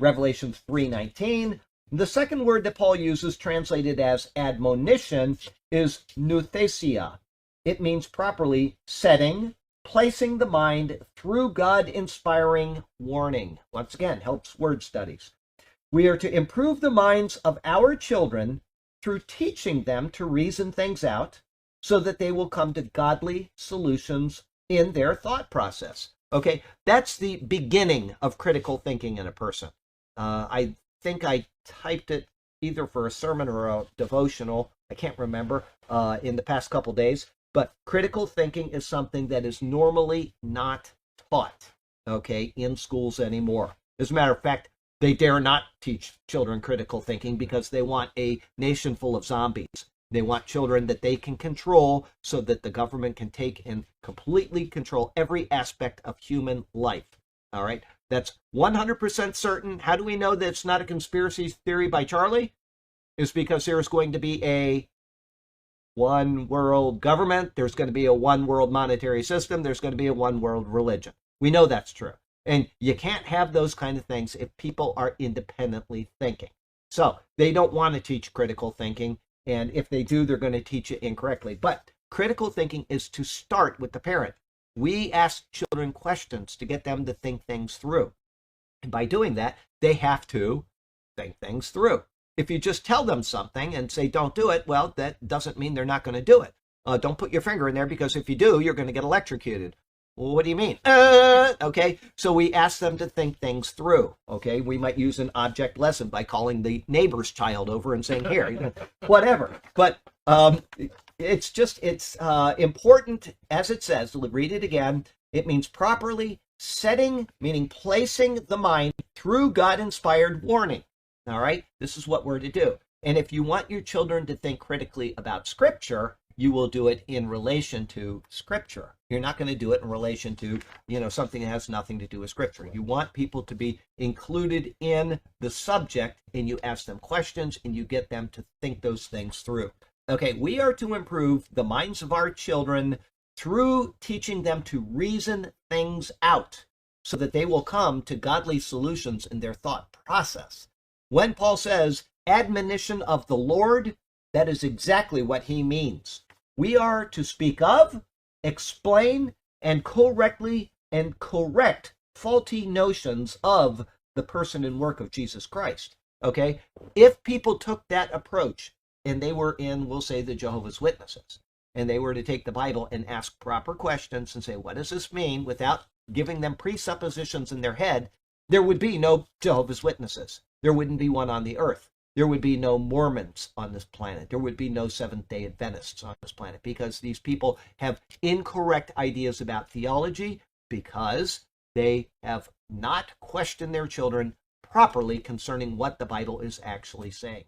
Revelation 3:19. The second word that Paul uses, translated as admonition, is nouthesia. It means properly setting, placing the mind through God-inspiring warning. Once again, helps word studies. We are to improve the minds of our children through teaching them to reason things out so that they will come to godly solutions in their thought process. Okay, that's the beginning of critical thinking in a person. I think I typed it either for a sermon or a devotional, I can't remember, in the past couple days, but critical thinking is something that is normally not taught, okay, in schools anymore. As a matter of fact, they dare not teach children critical thinking because they want a nation full of zombies. They want children that they can control so that the government can take and completely control every aspect of human life. All right, that's 100% certain. How do we know that it's not a conspiracy theory by Charlie? It's because there's going to be a one world government, there's going to be a one world monetary system, there's going to be a one world religion. We know that's true. And you can't have those kind of things if people are independently thinking. So they don't want to teach critical thinking. And if they do, they're going to teach it incorrectly. But critical thinking is to start with the parent. We ask children questions to get them to think things through. And by doing that, they have to think things through. If you just tell them something and say, don't do it, well, that doesn't mean they're not going to do it. Don't put your finger in there because if you do, you're going to get electrocuted. Well, what do you mean? Okay, so we ask them to think things through. Okay, we might use an object lesson by calling the neighbor's child over and saying, here, whatever. But it's important, as it says, read it again. It means properly setting, meaning placing the mind through God-inspired warning. All right, this is what we're to do. And if you want your children to think critically about Scripture, you will do it in relation to Scripture. You're not going to do it in relation to, something that has nothing to do with Scripture. You want people to be included in the subject, and you ask them questions, and you get them to think those things through. Okay, we are to improve the minds of our children through teaching them to reason things out so that they will come to godly solutions in their thought process. When Paul says admonition of the Lord, that is exactly what he means. We are to speak of, explain, and correctly and correct faulty notions of the person and work of Jesus Christ. Okay? If people took that approach and they were in, we'll say, the Jehovah's Witnesses, and they were to take the Bible and ask proper questions and say, what does this mean, without giving them presuppositions in their head, there would be no Jehovah's Witnesses. There wouldn't be one on the earth. There would be no Mormons on this planet. There would be no Seventh-day Adventists on this planet because these people have incorrect ideas about theology because they have not questioned their children properly concerning what the Bible is actually saying.